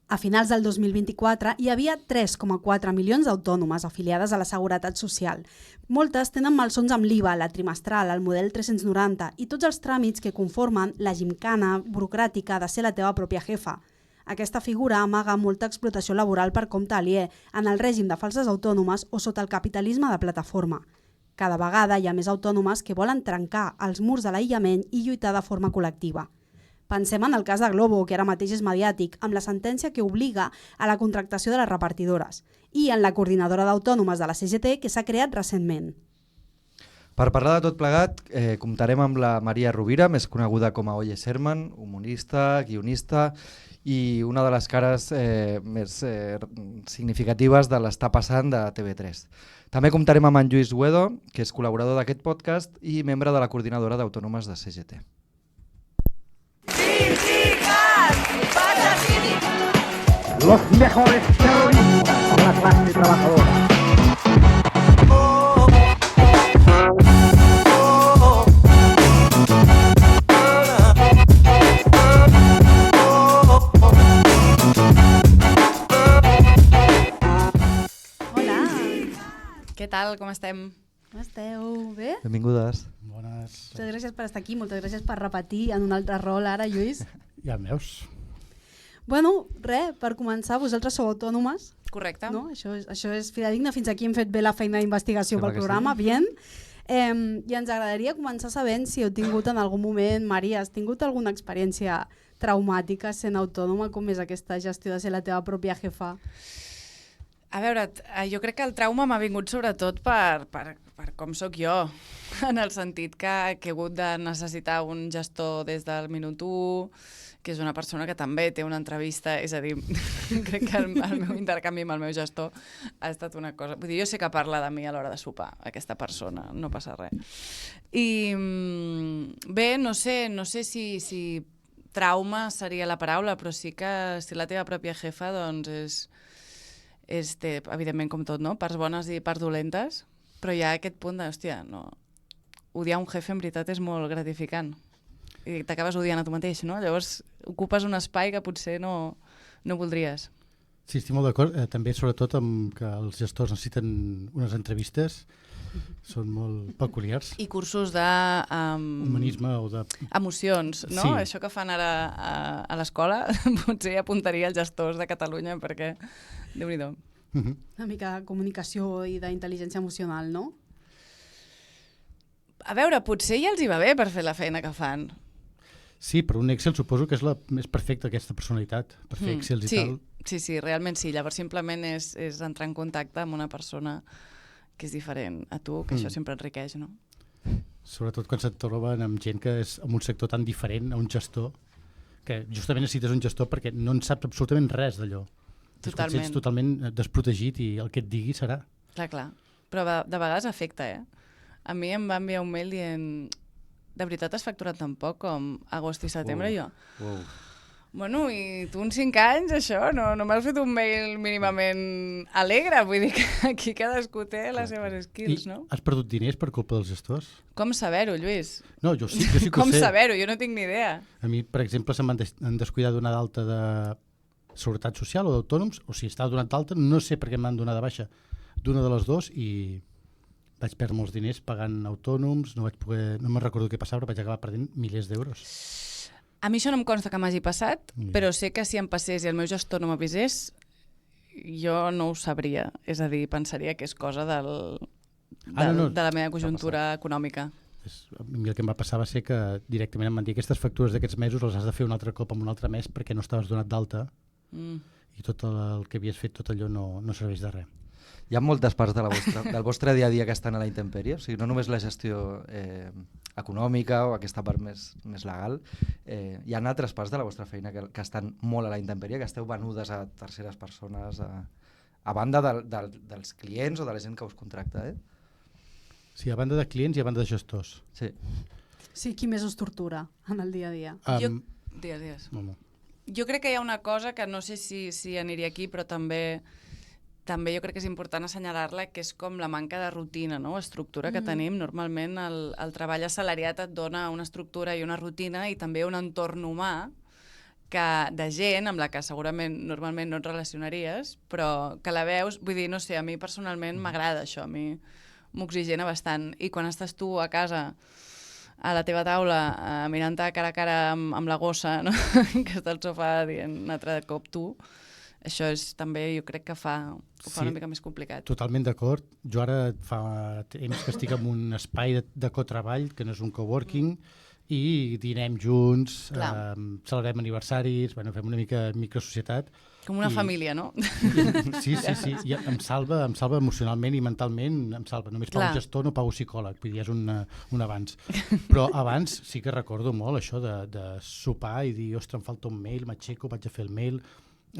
A finals del 2024 hi havia 3,4 milions d'autònomes afiliades a la Seguretat Social. Moltes tenen malsons amb l'IVA, la trimestral, el model 390 i tots els tràmits que conformen la gimcana burocràtica de ser la teva pròpia jefa. Aquesta figura amaga molta explotació laboral per compte aliè, en el règim de falses autònomes o sota el capitalisme de plataforma. Cada vegada hi ha més autònomes que volen trencar els murs de l'aïllament i lluitar de forma col·lectiva. Pensem en el cas de Glovo, que ara mateix és mediàtic, amb la sentència que obliga a la contractació de les repartidores, i en la coordinadora d'autònomes de la CGT, que s'ha creat recentment. Per parlar de tot plegat, comptarem amb la Maria Rovira, més coneguda com a Oye Sherman, humorista, guionista i una de les cares més significatives de l'Està passant de TV3. També comptarem amb en Lluís Uedo, que és col·laborador d'aquest podcast i membre de la coordinadora d'autònomes de CGT. Los mejores terroristas de la clase trabajadora. Hola! Què tal? Com estem? Com esteu? Bé? Benvingudes. Bones. Moltes gràcies per estar aquí, moltes gràcies per repetir en un altre rol ara, Lluís. Ja em veus? Bueno, res, per començar, vosaltres sou autònomes, Correcte. no? Això és fidedigna, fins aquí hem fet bé la feina d'investigació Sembla pel que programa, sí. bien. I ens agradaria començar sabent si heu tingut en algun moment, Maria, has tingut alguna experiència traumàtica sent autònoma, com és aquesta gestió de ser la teva pròpia jefa? A veure, jo crec que el trauma m'ha vingut sobretot per com sóc jo, en el sentit que he hagut de necessitar un gestor des del minut 1, que és una persona que també té una entrevista, és a dir, crec que el meu intercanvi amb el meu gestor ha estat una cosa... Vull dir, jo sé que parla de mi a l'hora de sopar, aquesta persona, no passa res. I bé, no sé si trauma seria la paraula, però sí que ser la teva pròpia jefa, doncs té, evidentment, com tot, no? Parts bones i parts dolentes, però hi ha aquest punt de, hòstia, no, odiar un jefe en veritat és molt gratificant. I t'acabes odiant a tu mateix, no? Llavors ocupes un espai que potser no voldries. Sí, estic molt d'acord. També, sobretot, amb que els gestors necessiten unes entrevistes. Són molt peculiars. I cursos de... Humanisme o de... emocions, no? Sí. Això que fan ara a l'escola, potser apuntaria als gestors de Catalunya, perquè Déu-n'hi-do. Una mica de comunicació i d'intel·ligència emocional, no? A veure, potser ja els hi va bé per fer la feina que fan. Sí, però un Excel suposo que és la més perfecta, aquesta personalitat, per fer Excels i tal. Sí, realment sí. Llavors simplement és entrar en contacte amb una persona que és diferent a tu, que això sempre enriqueix, no? Sobretot quan se't troben amb gent que és en un sector tan diferent a un gestor, que justament necessites un gestor perquè no en saps absolutament res d'allò. Totalment. Ets totalment desprotegit i el que et digui serà. Clar. Però de vegades afecta, A mi em va enviar un mail dient de veritat has facturat tan poc com agost i setembre, i jo. Bueno, i tu uns 5 anys, això, no m'has fet un mail mínimament alegre, vull dir que aquí cadascú té les seves skills, no? Has perdut diners per culpa dels gestors? Com saber-ho, Lluís? No, jo sí que ho sé. Com saber-ho? Jo no tinc ni idea. A mi, per exemple, se m'han descuidat donar d'alta de Seguretat Social o d'autònoms, o si estava donat d'alta, no sé per què m'han donat de baixa d'una de les dues i vaig perdre molts diners pagant autònoms, no me'n recordo què passava, però vaig acabar perdent milers d'euros. A mi això no em consta que m'hagi passat, però sé que si em passés i el meu gestor no m'avisés, jo no ho sabria. És a dir, pensaria que és cosa de la meva conjuntura econòmica. A mi el que em va passar va ser que directament em van dir aquestes factures d'aquests mesos les has de fer un altre cop en un altre mes perquè no estaves donat d'alta i tot el que havies fet, tot allò no serveix de res. Hi ha moltes parts del vostre dia a dia que estan a la intempèrie, o sigui, no només la gestió econòmica o aquesta part més legal, hi ha altres parts de la vostra feina que estan molt a la intempèrie, que esteu venudes a terceres persones, a banda dels clients o de la gent que us contracta, Sí, a banda de clients i a banda de gestors. Sí, qui més us tortura en el dia a dia? Digues. No. Jo crec que hi ha una cosa que no sé si aniria aquí, però també jo crec que és important assenyalar-la, que és com la manca de rutina, no? Estructura que tenim. Normalment el treball assalariat et dona una estructura i una rutina i també un entorn humà de gent amb la que segurament normalment no et relacionaries, però que la veus, vull dir, no sé, a mi personalment m'agrada això, a mi m'oxigena bastant. I quan estàs tu a casa, a la teva taula, mirant-te cara a cara amb la gossa, no? Que està al sofà dient un altre cop tu, això és també, jo crec que ho fa una mica més complicat. Totalment d'acord. Jo ara fa temps que estic en un espai de cotreball, que no és un coworking, i dinem junts, celebrem aniversaris, bueno, fem una mica microsocietat. Com una família, no? Sí. I em salva emocionalment i mentalment, em salva. Només pago gestor, no pago psicòleg, vull dir, és un avanç. Però abans sí que recordo molt això de sopar i dir, ostres, em falta un mail, m'aixeco, vaig a fer el mail,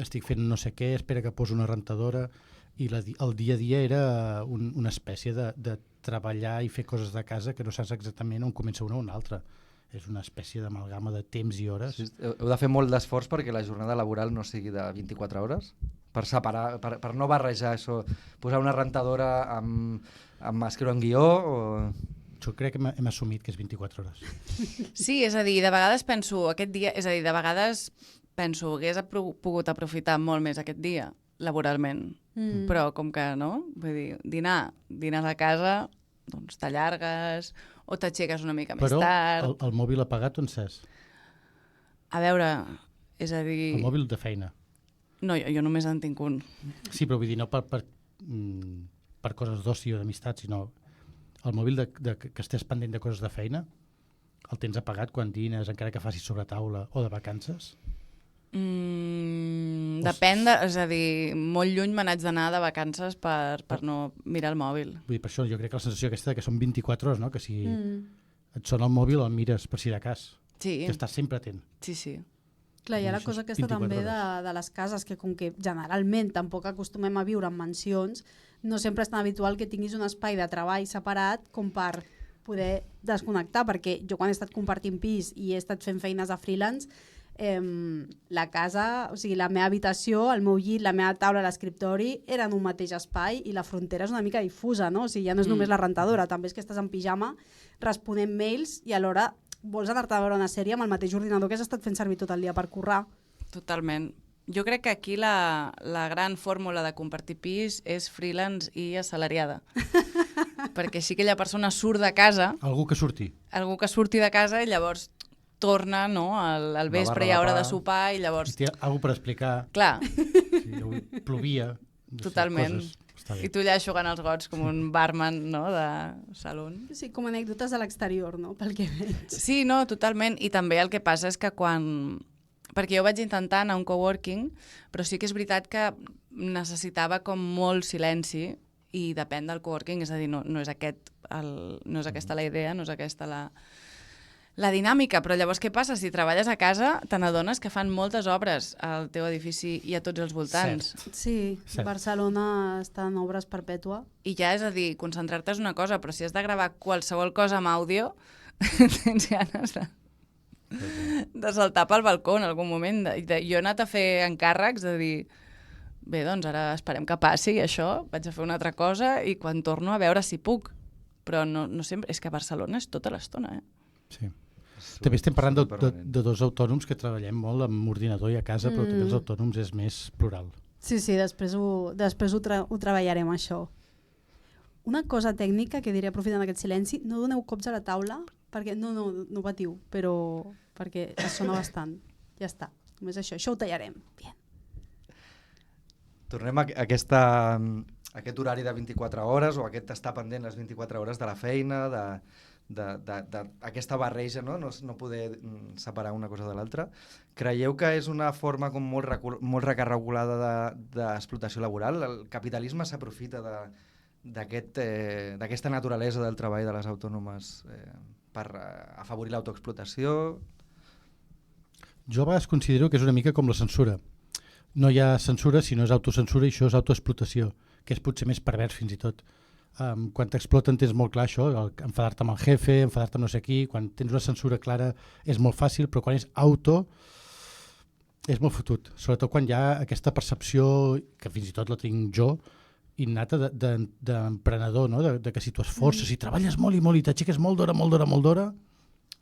estic fent no sé què, espera que poso una rentadora, i el dia a dia era una espècie de treballar i fer coses de casa que no saps exactament on comença una o una altra. És una espècie d'amalgama de temps i hores. Sí, heu de fer molt d'esforç perquè la jornada laboral no sigui de 24 hores? Per separar, per no barrejar això, posar una rentadora amb escriure un guió? O... Jo crec que hem assumit que és 24 hores. Sí, és a dir, de vegades penso, hagués pogut aprofitar molt més aquest dia, laboralment. Però com que no, vull dir, dines a casa, doncs t'allargues o t'aixeques una mica més tard. Però el mòbil apagat on s'és? A veure, és a dir... El mòbil de feina. No, jo només en tinc un. Sí, però vull dir, no per coses d'oci o d'amistat, sinó el mòbil que estés pendent de coses de feina, el tens apagat quan dines, encara que facis sobre taula o de vacances? Depèn, és a dir, molt lluny me n'haig d'anar de vacances per no mirar el mòbil. Vull dir, per això jo crec que la sensació aquesta que són 24 hores, no? Que si et sona el mòbil el mires per si de cas. Sí. Que estàs sempre atent. Sí. Clar, hi ha la cosa aquesta també de les cases, que com que generalment tampoc acostumem a viure en mansions, no sempre és tan habitual que tinguis un espai de treball separat com per poder desconnectar, perquè jo quan he estat compartint pis i he estat fent feines de freelance, la casa, o sigui, la meva habitació, el meu llit, la meva taula, l'escriptori eren un mateix espai i la frontera és una mica difusa, no? O sigui, ja no és només la rentadora, també és que estàs en pijama responent mails i alhora vols anar-te a veure una sèrie amb el mateix ordinador que has estat fent servir tot el dia per currar. Totalment. Jo crec que aquí la gran fórmula de compartir pis és freelance i assalariada. Perquè així aquella persona surt de casa... Algú que surti de casa i llavors torna, no? Al vespre hi ha hora de sopar i llavors... I té algú per explicar. Clar. Sí, avui plovia. Totalment. I tu allà eixugant els gots com un barman, no? De salon. Sí, com anècdotes de l'exterior, no? Pel que veig. Sí, no, totalment. I també el que passa és que quan... Perquè jo vaig intentar anar a un coworking, però sí que és veritat que necessitava com molt silenci i depèn del coworking, és a dir, no és aquesta la idea, no és aquesta la dinàmica, però llavors què passa? Si treballes a casa, te n'adones que fan moltes obres al teu edifici i a tots els voltants. Sí, Barcelona està en obres perpètua. I ja, és a dir, concentrar-te és una cosa, però si has de gravar qualsevol cosa amb àudio, tens ganes de saltar pel balcó en algun moment. Jo he anat a fer encàrrecs de dir, bé, doncs ara esperem que passi això, vaig a fer una altra cosa i quan torno a veure si puc. Però no sempre, és que a Barcelona és tota l'estona, Sí. També estem parlant de dos autònoms que treballem molt amb ordinador i a casa, però també els autònoms és més plural. Sí, després ho treballarem, això. Una cosa tècnica que diré aprofitant aquest silenci, no doneu cops a la taula, perquè no patiu, però perquè es sona bastant. Ja està, només això ho tallarem. Bien. Tornem a aquest horari de 24 hores o aquest estar pendent les 24 hores de la feina, d'aquesta barreja, no poder separar una cosa de l'altra. Creieu que és una forma com molt recarregulada d'explotació laboral? El capitalisme s'aprofita d'aquesta naturalesa del treball de les autònomes per afavorir l'autoexplotació? Jo a vegades considero que és una mica com la censura. No hi ha censura, sinó és autocensura i això és autoexplotació, que és potser més pervers fins i tot. Quan t'exploten tens molt clar això, enfadar-te amb el jefe, enfadar-te amb no sé qui, quan tens una censura clara és molt fàcil, però quan és auto és molt fotut, sobretot quan hi ha aquesta percepció, que fins i tot la tinc jo, innata d'emprenedor, no? de que si tu esforces i treballes molt i molt i t'aixeques molt d'hora,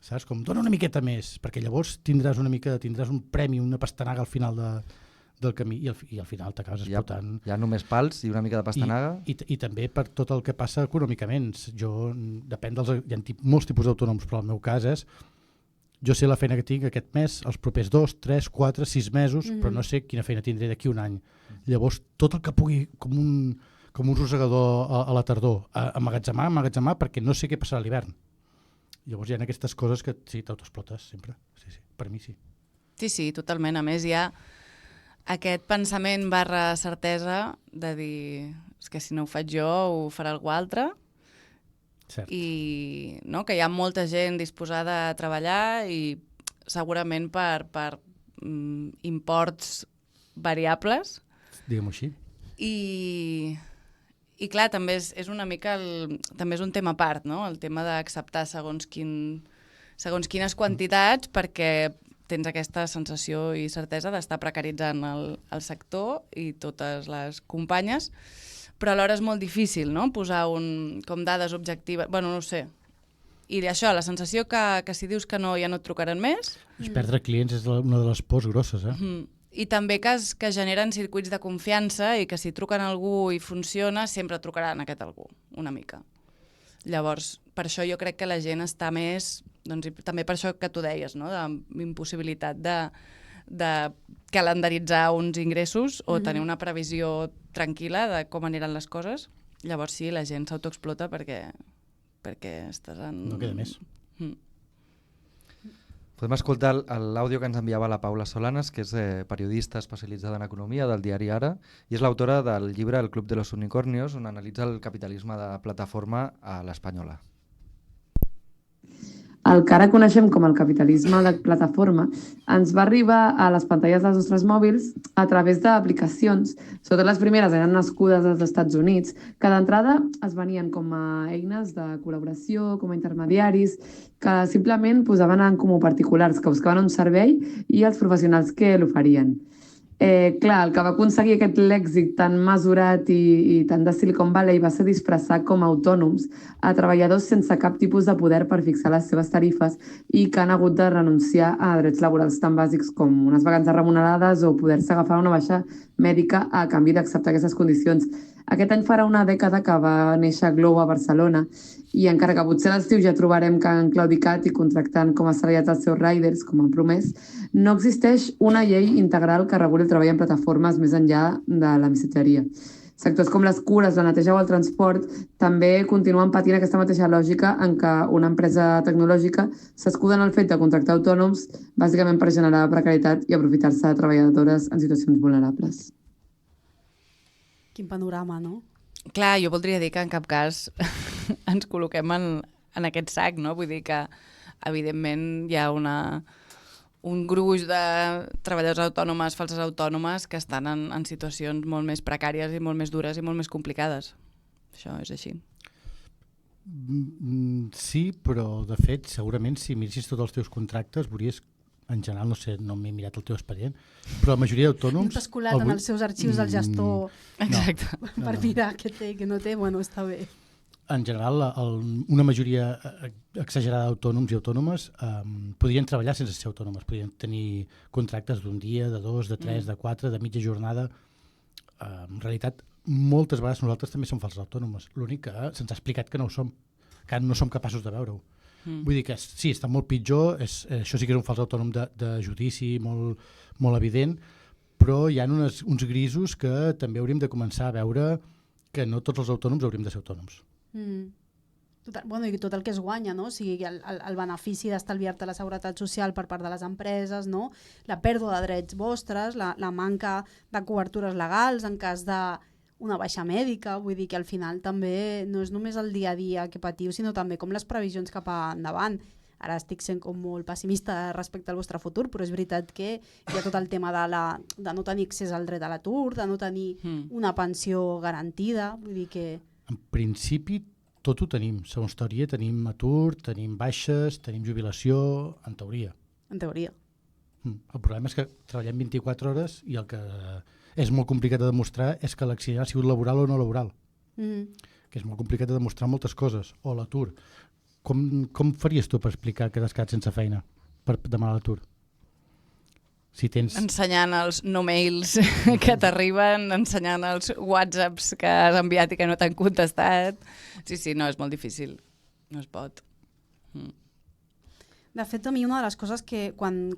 saps? Com dona una miqueta més, perquè llavors tindràs un premi, una pastanaga al final del camí i al final t'acabes explotant. Hi ha només pals i una mica de pastanaga. I també per tot el que passa econòmicament. Depèn hi ha molts tipus d'autònoms, però el meu cas és jo sé la feina que tinc aquest mes, els propers 2, 3, 4, 6 mesos, però no sé quina feina tindré d'aquí un any. Llavors, tot el que pugui, com un rosegador a la tardor, emmagatzemar, perquè no sé què passarà a l'hivern. Llavors hi ha aquestes coses que sí, t'autoexplotes sempre. Sí, per mi sí. Sí, totalment. A més, hi ha aquest pensament / certesa de dir és que si no ho faig jo, ho farà algú altre. Cert. I que hi ha molta gent disposada a treballar i segurament per imports variables. Diguem-ho així. I clar, també és una mica també és un tema a part, no? El tema d'acceptar segons quines quantitats perquè tens aquesta sensació i certesa d'estar precaritzant el sector i totes les companyes, però alhora és molt difícil, no? Posar com dades objectives. Bueno, no ho sé. I això, la sensació que si dius que no ja no et trucaran més. Perdre clients és una de les pors grosses, I també que generen circuits de confiança i que si truquen a algú i funciona, sempre trucaran aquest algú, una mica. Llavors, per això jo crec que la gent està més... Doncs, també per això que tu deies, no? D'impossibilitat de calendaritzar uns ingressos o tenir una previsió tranquil·la de com aniran les coses. Llavors sí, la gent s'autoexplota perquè estàs en... No queda més. Podem escoltar l'àudio que ens enviava la Paula Solanas, que és periodista especialitzada en economia del diari Ara, i és l'autora del llibre El Club de los Unicornios, on analitza el capitalisme de plataforma a l'Espanyola. El que ara coneixem com el capitalisme de plataforma ens va arribar a les pantalles dels nostres mòbils a través d'aplicacions. Sobretot les primeres eren nascudes als Estats Units, que d'entrada es venien com a eines de col·laboració, com a intermediaris, que simplement posaven en comú particulars que buscaven un servei i els professionals que l'oferien. Clar, el que va aconseguir aquest lèxic tan mesurat i tan de Silicon Valley va ser disfressar com a autònoms a treballadors sense cap tipus de poder per fixar les seves tarifes i que han hagut de renunciar a drets laborals tan bàsics com unes vacances remunerades o poder-se agafar una baixa mèdica a canvi d'acceptar aquestes condicions. Aquest any farà una dècada que va néixer Glovo a Barcelona i encara que potser a l'estiu ja trobarem que han claudicat i contractant com a assalariats els seus riders, com han promès, no existeix una llei integral que reguli el treball en plataformes més enllà de la missatgeria. Sectors com les cures, la neteja o el transport també continuen patint aquesta mateixa lògica en què una empresa tecnològica s'escuda en el fet de contractar autònoms bàsicament per generar precarietat i aprofitar-se de treballadores en situacions vulnerables. Quin panorama, no? Clar, jo voldria dir que en cap cas ens col·loquem en aquest sac, no? Vull dir que, evidentment, hi ha un gruix de treballadors autònomes, falses autònomes, que estan en situacions molt més precàries i molt més dures i molt més complicades. Això és així. Sí, però, de fet, segurament, si miressis tots els teus contractes, veuries, en general, no sé, no m'he mirat el teu expedient, però la majoria d'autònoms... No t'has colat en els seus arxius del gestor per mirar què té i què no té, bueno, està bé. En general, una majoria exagerada d'autònoms i autònomes podrien treballar sense ser autònomes, podrien tenir contractes d'un dia, de 2, de 3, de 4, de mitja jornada. En realitat, moltes vegades nosaltres també som falsos autònomes. L'únic que se'ns ha explicat que no ho som, que no som capaços de veure-ho. Vull dir que sí, està molt pitjor, això sí que és un fals autònom de judici molt, molt evident, però hi ha uns grisos que també hauríem de començar a veure que no tots els autònoms hauríem de ser autònoms. Bueno, i tot el que es guanya, no? O sigui, el benefici d'estalviar-te la seguretat social per part de les empreses, no? La pèrdua de drets vostres, la manca de cobertures legals en cas de una baixa mèdica, vull dir que al final també no és només el dia a dia que patiu, sinó també com les previsions cap endavant. Ara estic sent com molt pessimista respecte al vostre futur, però és veritat que hi ha tot el tema de no tenir accés al dret a l'atur, de no tenir una pensió garantida, vull dir que... En principi tot ho tenim, segons teoria tenim atur, tenim baixes, tenim jubilació, en teoria. En teoria. El problema és que treballem 24 hores i el que és molt complicat de demostrar és que l'accident ha sigut laboral o no laboral. Que és molt complicat de demostrar moltes coses. O l'atur. com faries tu per explicar que t'has quedat sense feina per demanar l'atur? Si tens... Ensenyant els no-mails que t'arriben, ensenyant els whatsapps que has enviat i que no t'han contestat. Sí, no, és molt difícil. No es pot. De fet, a mi una de les coses que quan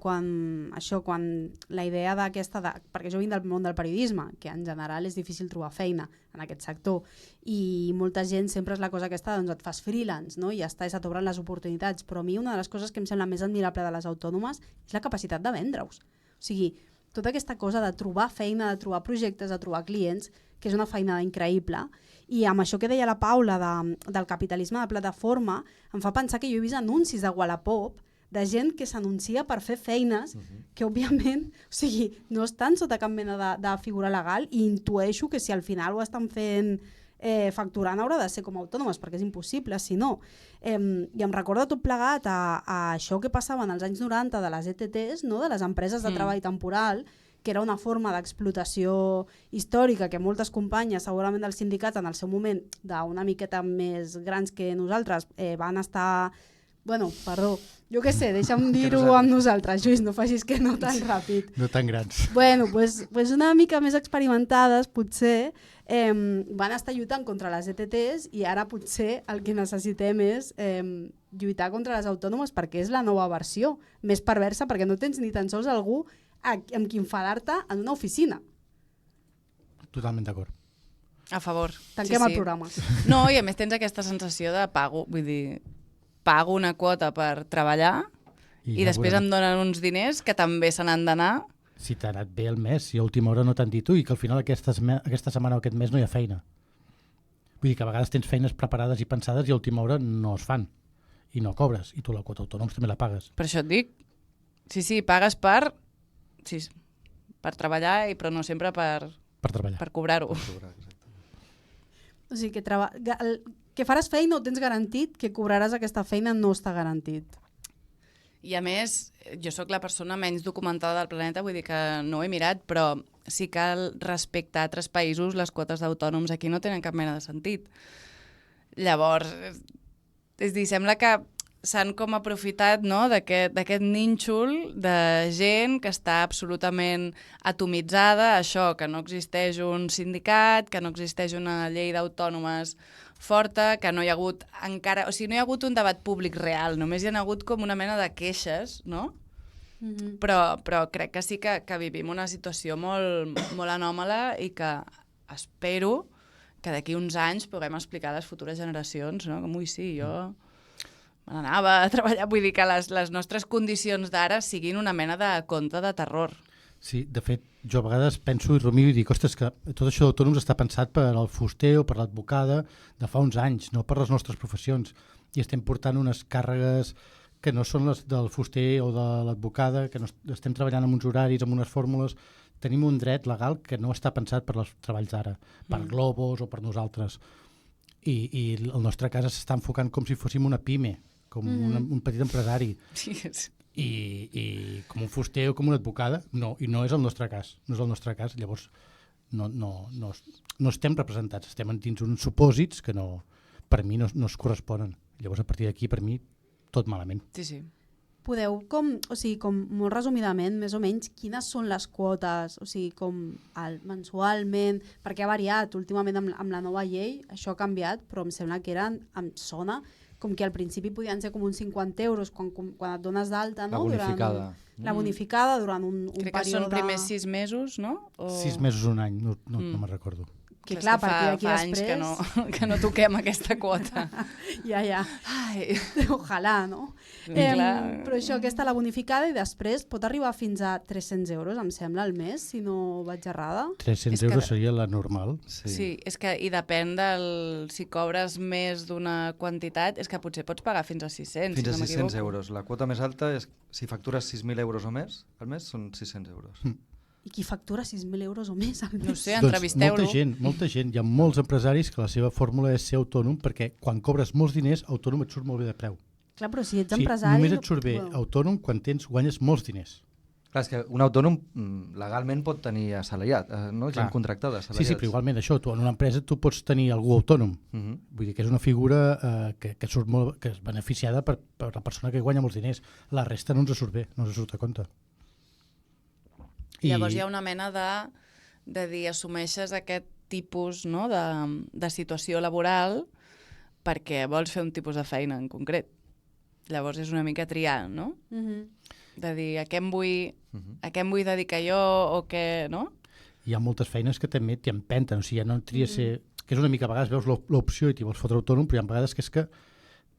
la idea d'aquesta... Perquè jo vinc del món del periodisme, que en general és difícil trobar feina en aquest sector, i molta gent sempre és la cosa aquesta, doncs et fas freelance, no? I ja està, i se t'obren les oportunitats. Però a mi una de les coses que em sembla més admirable de les autònomes és la capacitat de vendre-us. O sigui, tota aquesta cosa de trobar feina, de trobar projectes, de trobar clients, que és una feinada increïble. I amb això que deia la Paula del capitalisme de plataforma, em fa pensar que jo he vist anuncis de Wallapop de gent que s'anuncia per fer feines que, òbviament, o sigui, no estan sota cap mena de figura legal, i intueixo que si al final ho estan fent facturant haurà de ser com a autònomes, perquè és impossible, si no. I em recorda tot plegat a això que passava en els anys 90 de les ETTs, no? De les empreses de treball temporal, que era una forma d'explotació històrica que moltes companyes, segurament del sindicat, en el seu moment, d'una miqueta més grans que nosaltres, van estar... Bueno, perdó, jo què sé, deixa'm dir-ho amb nosaltres, Lluís, no facis que no tan ràpid. No tan grans. Bueno, pues una mica més experimentades, potser, van estar lluitant contra les ETTs, i ara potser el que necessitem és lluitar contra les autònomes, perquè és la nova versió, més perversa, perquè no tens ni tan sols algú amb qui enfadar-te en una oficina. Totalment d'acord. A favor. Tanquem el programa. No, i a més tens aquesta sensació de pago, vull dir... pago una quota per treballar i després em donen uns diners que també se n'han d'anar. Si t'ha anat bé el mes, si a última hora no t'han dit i que al final aquesta setmana o aquest mes no hi ha feina. Vull dir que a vegades tens feines preparades i pensades i a última hora no es fan i no cobres, i tu la quota autònoms també la pagues. Per això et dic. Sí, pagues per treballar, però no sempre per treballar. Per cobrar-ho. O sigui, que faràs feina o tens garantit, que cobraràs aquesta feina no està garantit. I a més, jo sóc la persona menys documentada del planeta, vull dir que no ho he mirat, però sí que respecte a altres països les quotes d'autònoms aquí no tenen cap mena de sentit. Llavors, és dir, sembla que s'han com aprofitat, no, d'aquest nínxol de gent que està absolutament atomitzada, això, que no existeix un sindicat, que no existeix una llei d'autònomes forta, que no hi ha hagut encara... O sigui, no hi ha hagut un debat públic real, només hi ha hagut com una mena de queixes, no? Però crec que sí que vivim una situació molt, molt anòmala i que espero que d'aquí uns anys puguem explicar a les futures generacions, no? Com, ui, sí, jo me n'anava a treballar. Vull dir que les nostres condicions d'ara siguin una mena de conte de terror. Sí, de fet, jo a vegades penso i rumio i dic, ostres, que tot això d'autònoms està pensat per al fuster o per l'advocada de fa uns anys, no per les nostres professions. I estem portant unes càrregues que no són les del fuster o de l'advocada, que no estem treballant amb uns horaris, amb unes fórmules. Tenim un dret legal que no està pensat per als treballs d'ara, per Globos o per nosaltres. I el nostre cas s'està enfocant com si fóssim una pime, com un petit empresari. Sí, I com un fuster o com una advocada, no, i no és el nostre cas. No és el nostre cas, llavors no estem representats, estem dins uns supòsits que no, per mi no es corresponen. Llavors a partir d'aquí, per mi, tot malament. Sí. Podeu, com molt resumidament, més o menys, quines són les quotes, o sigui, com mensualment, perquè ha variat últimament amb la nova llei, això ha canviat, però em sembla que em sona com que al principi podien ser com uns 50 euros quan et dones d'alta, no? La bonificada. La bonificada durant un període... Crec que són primers 6 mesos, no? 6 mesos, un any, no me'n recordo. Que clar, perquè d'aquí després... anys que no toquem aquesta quota. Ja. Ai. Ojalà, no? Però això, aquesta la bonificada, i després pot arribar fins a 300 euros, em sembla, al mes, si no vaig errada. 300 euros seria la normal. Sí, és que i depèn si cobres més d'una quantitat, és que potser pots pagar fins a 600, fins a si no 600 euros. La quota més alta és, si factures 6.000 euros o més, al mes són 600 euros. I qui factura 6.000 euros o més al mes? No sé, entrevisteu-lo. Molta gent. Hi ha molts empresaris que la seva fórmula és ser autònom, perquè quan cobres molts diners, autònom et surt molt bé de preu. Clar, però si ets empresari... Només et surt bé autònom quan guanyes molts diners. Clar, és que un autònom legalment pot tenir assalariat, no? Gent Clar. contractada, Sí, assalariats. però igualment això, tu en una empresa tu pots tenir algú autònom. Vull dir que és una figura que surt molt, que és beneficiada per la persona que guanya molts diners. La resta no ens surt bé, no ens surt a compte. Llavors hi ha una mena de dir, assumeixes aquest tipus, no, de situació laboral perquè vols fer un tipus de feina en concret. Llavors és una mica triar, no? De dir, a què em vull dedicar jo o què, no? Hi ha moltes feines que també t'hi empenten, o sigui, ja no tria ser... Que és una mica, a vegades veus l'opció i t'hi vols fotre autònom, però hi ha vegades que és que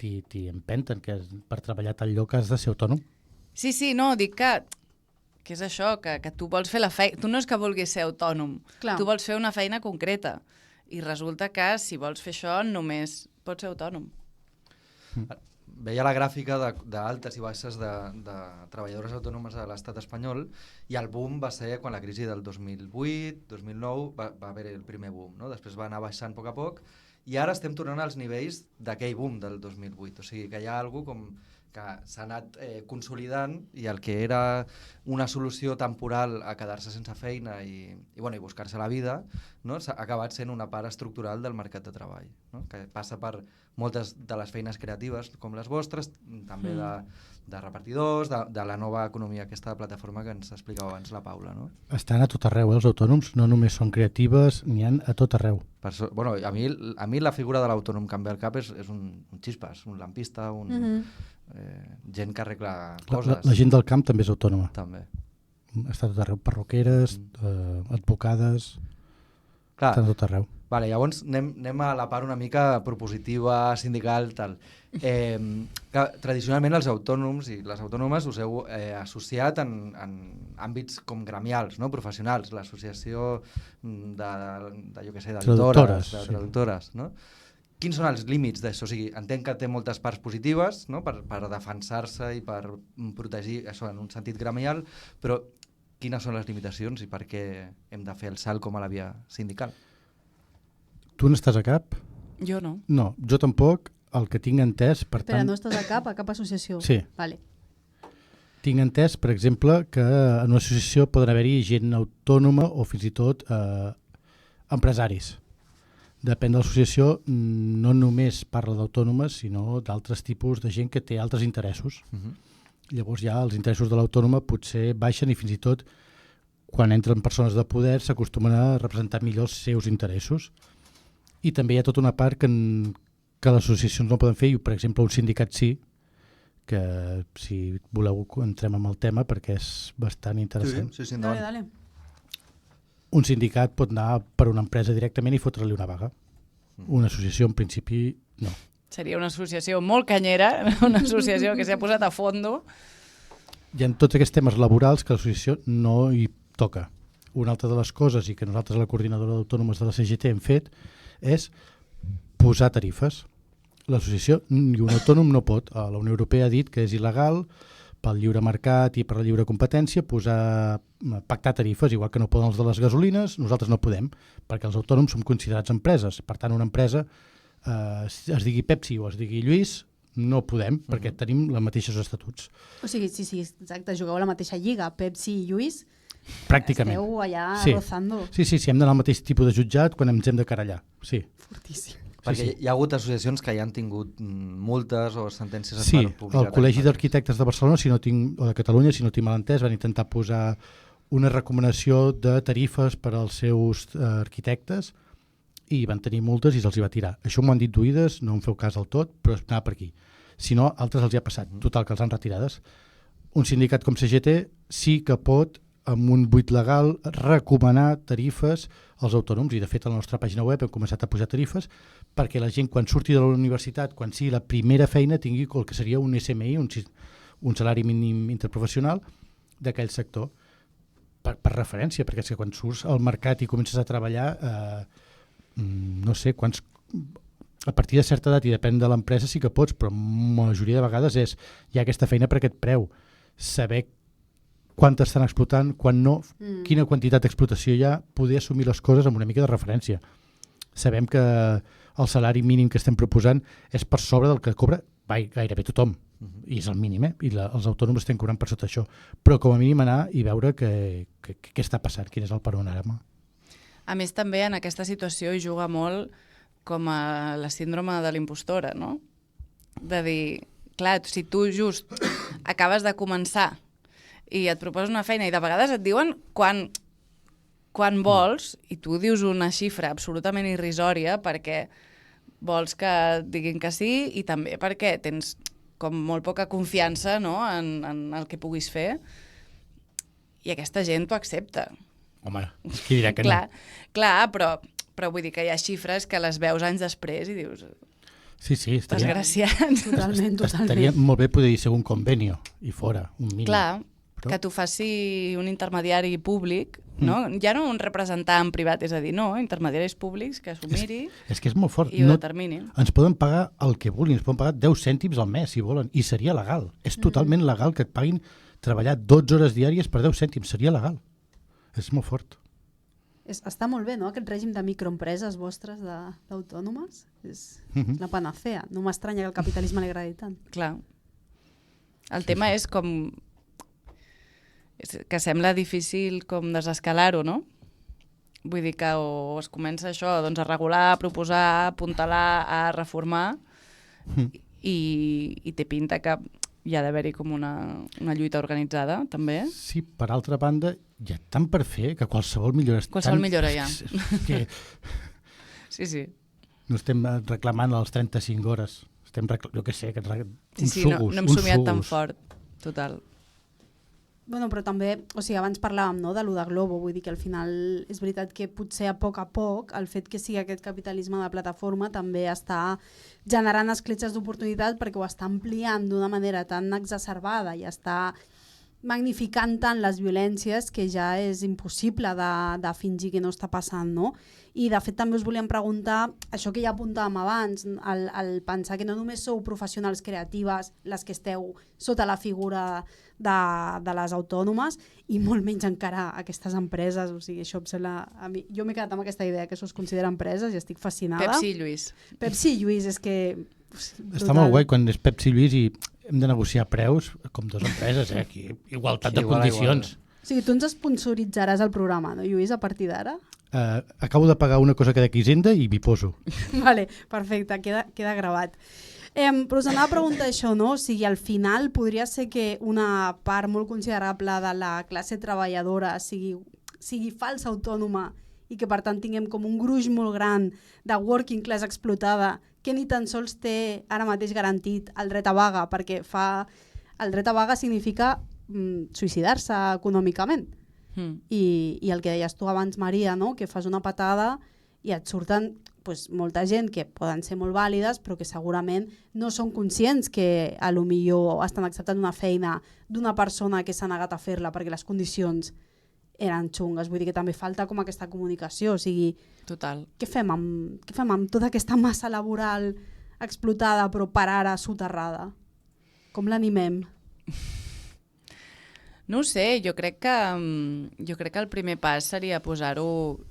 t'hi empenten, que per treballar a tal lloc has de ser autònom. Sí, no, dic que és això, que tu vols fer la feina... Tu no és que vulguis ser autònom, Clar. tu vols fer una feina concreta. I resulta que si vols fer això només pots ser autònom. Veia la gràfica d'altes i baixes de treballadores autònomes a l'estat espanyol i el boom va ser quan la crisi del 2008, 2009 va haver el primer boom, no? Després va anar baixant a poc i ara estem tornant als nivells d'aquell boom del 2008, o sigui que hi ha alguna com que s'ha anat consolidant i el que era una solució temporal a quedar-se sense feina i buscar-se la vida, no? Ha acabat sent una part estructural del mercat de treball, no? Que passa per moltes de les feines creatives com les vostres, també de repartidors, de la nova economia, aquesta plataforma que ens explicava abans la Paula, no? Estan a tot arreu, els autònoms no només són creatives, n'hi ha a tot arreu. A mi la figura de l'autònom que em ve al cap és un xispes, un lampista, gent que arregla coses. La gent del camp també és autònoma. També. Està a tot arreu, perruqueres, advocades, estan a tot arreu. Vale, llavors anem a la part una mica propositiva, sindical, tal. Tradicionalment els autònoms i les autònomes us heu associat en àmbits com gremials, no? Professionals, l'associació d'editores, de traductores, no? Quins són els límits d'això? O sigui, entenc que té moltes parts positives, no? per defensar-se i per protegir això en un sentit gremial, però quines són les limitacions i per què hem de fer el salt com a la via sindical? Tu n'estàs a cap? Jo no. No, jo tampoc. El que tinc entès, per Espera, tant... no estàs a cap associació? Sí. Vale. Tinc entès, per exemple, que en una associació poden haver-hi gent autònoma o fins i tot empresaris. Depèn de l'associació, no només parla d'autònomes, sinó d'altres tipus de gent que té altres interessos. Llavors ja els interessos de l'autònoma potser baixen i fins i tot quan entren persones de poder s'acostumen a representar millor els seus interessos. I també hi ha tota una part que les associacions no poden fer, i per exemple un sindicat sí, que si voleu entrem amb el tema perquè és bastant interessant. Sí, endavant. Dale. Un sindicat pot anar per una empresa directament i fotre-li una vaga. Una associació, en principi, no. Seria una associació molt canyera, una associació que s'ha posat a fondo. Hi ha tots aquests temes laborals que l'associació no hi toca. Una altra de les coses, i que nosaltres a la coordinadora d'autònomes de la CGT hem fet, és posar tarifes. L'associació ni un autònom no pot. La Unió Europea ha dit que és il·legal pel lliure mercat i per la lliure competència pactar tarifes, igual que no poden els de les gasolines, nosaltres no podem, perquè els autònoms som considerats empreses. Per tant, una empresa, es digui Pepsi o es digui Lluís, no podem, perquè tenim els mateixos estatuts. O sigui, sí, exacte, jugueu a la mateixa lliga, Pepsi i Lluís. Pràcticament. Esteu allà rozando. Sí, hem d'anar al mateix tipus de jutjat quan ens hem de querellar. Sí. Fortíssim. Perquè hi ha hagut associacions que ja han tingut multes o sentències per publicitat. Sí, el Col·legi d'Arquitectes de Barcelona o de Catalunya, si no tinc mal entès, van intentar posar una recomanació de tarifes per als seus arquitectes i van tenir multes i se'ls hi va tirar. Això m'ho han dit d'oïdes, no em feu cas del tot, però anava per aquí. Si no, altres els hi ha passat. Total, que els han retirades. Un sindicat com CGT sí que pot, amb un buit legal, recomanar tarifes als autònoms, i de fet a la nostra pàgina web hem començat a posar tarifes perquè la gent quan surti de la universitat, quan sigui la primera feina, tingui el que seria un SMI, un salari mínim interprofessional d'aquell sector, per referència, perquè és que quan surts al mercat i comences a treballar, no sé quants... A partir de certa edat, i depèn de l'empresa, sí que pots, però la majoria de vegades hi ha aquesta feina per aquest preu. Saber quan t'estan explotant, quan no, quina quantitat d'explotació hi ha, poder assumir les coses amb una mica de referència. Sabem que el salari mínim que estem proposant és per sobre del que cobra gairebé tothom. I és el mínim, i els autònoms estem cobrant per sota això. Però com a mínim anar i veure què està passant, quin és el panorama. A més, també en aquesta situació hi juga molt com a la síndrome de l'impostora, no? De dir, clar, si tu just acabes de començar i et proposes una feina i de vegades et diuen quan vols i tu dius una xifra absolutament irrisòria perquè vols que et diguin que sí i també perquè tens com molt poca confiança, no?, en el que puguis fer, i aquesta gent t'ho accepta. Home, qui dirà que no? Clar, però vull dir que hi ha xifres que les veus anys després i dius... Sí, desgraciats. Totalment. Estaria molt bé poder dir ser un convenio i fora, un mínim. Clar, que t'ho faci un intermediari públic, no? Ja no un representant privat, és a dir, no, intermediaris públics que s'ho miri és que és molt fort. I ho determini. Ens poden pagar el que vulguin, ens poden pagar 10 cèntims al mes, si volen, i seria legal. És totalment legal que et paguin treballar 12 hores diàries per 10 cèntims, seria legal. És molt fort. Està molt bé, no?, aquest règim de microempreses vostres d'autònomes. És la panacea. No m'estranya que el capitalisme li agradi tant. Clar. El tema és com... que sembla difícil com desescalar-ho, no? Vull dir que o es comença això, doncs a regular, a proposar, a apuntalar, a reformar, i té pinta que hi ha d'haver-hi com una lluita organitzada, també. Sí, per altra banda, hi ha tant per fer que qualsevol millora... Qualsevol millora hi ha. Que sí. No estem reclamant les 35 hores. Estem jo què sé, no hem somiat tan fort, total. Bueno, però també, o sigui, abans parlàvem, no, de lo de Globo, vull dir que al final és veritat que potser a poc el fet que sigui aquest capitalisme de plataforma també està generant escletxes d'oportunitat perquè ho està ampliant d'una manera tan exacerbada i està magnificant tant les violències que ja és impossible de fingir que no està passant, no? I de fet també us volíem preguntar, això que ja apuntàvem abans, el pensar que no només sou professionals creatives les que esteu sota la figura de les autònomes i molt menys encara aquestes empreses, o sigui, això em sembla... Jo m'he quedat amb aquesta idea que això es considera empreses i estic fascinada. Pepsi i Lluís. Pepsi i Lluís, és que... Està molt guai quan és Pepsi i Lluís i hem de negociar preus com dues empreses, aquí, igualtat de condicions. O sigui, tu ens sponsoritzaràs el programa, no, Lluís, a partir d'ara? Acabo de pagar una cosa que de Hisenda i m'hi poso. Vale, perfecte, queda gravat. Però us anava a preguntar això, no? O sigui, al final podria ser que una part molt considerable de la classe treballadora sigui falsa autònoma i que per tant tinguem com un gruix molt gran de working class explotada que ni tan sols té ara mateix garantit el dret a vaga, perquè el dret a vaga significa suïcidar-se econòmicament. I el que deies tu abans, Maria, no? Que fas una patada i et surten molta gent que poden ser molt vàlides però que segurament no són conscients que a lo millor estan acceptant una feina d'una persona que s'ha negat a fer-la perquè les condicions eren xungues. Vull dir que també falta com aquesta comunicació. O sigui, total. Què fem amb tota aquesta massa laboral explotada però per ara soterrada? Com l'animem? No ho sé, jo crec que el primer pas seria posar-ho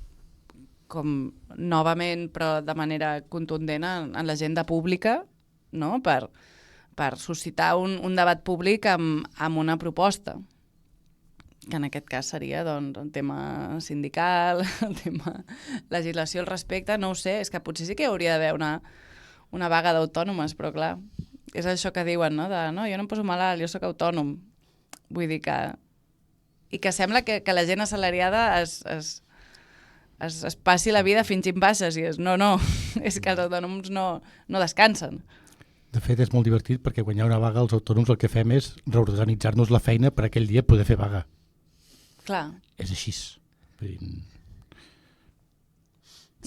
com novament, però de manera contundent en l'agenda pública, no? Per suscitar un debat públic amb una proposta, que en aquest cas seria doncs, el tema sindical, el tema legislació al respecte, no ho sé, és que potser sí que hauria d'haver una vaga d'autònomes, però clar, és això que diuen, no? No, jo no em poso malalt, jo sóc autònom. Vull dir que... I que sembla que la gent assalariada es passi la vida fingint baixes i és no, és que els autònoms no descansen. De fet, és molt divertit perquè quan hi ha una vaga els autònoms el que fem és reorganitzar-nos la feina per aquell dia poder fer vaga. Clar. És així.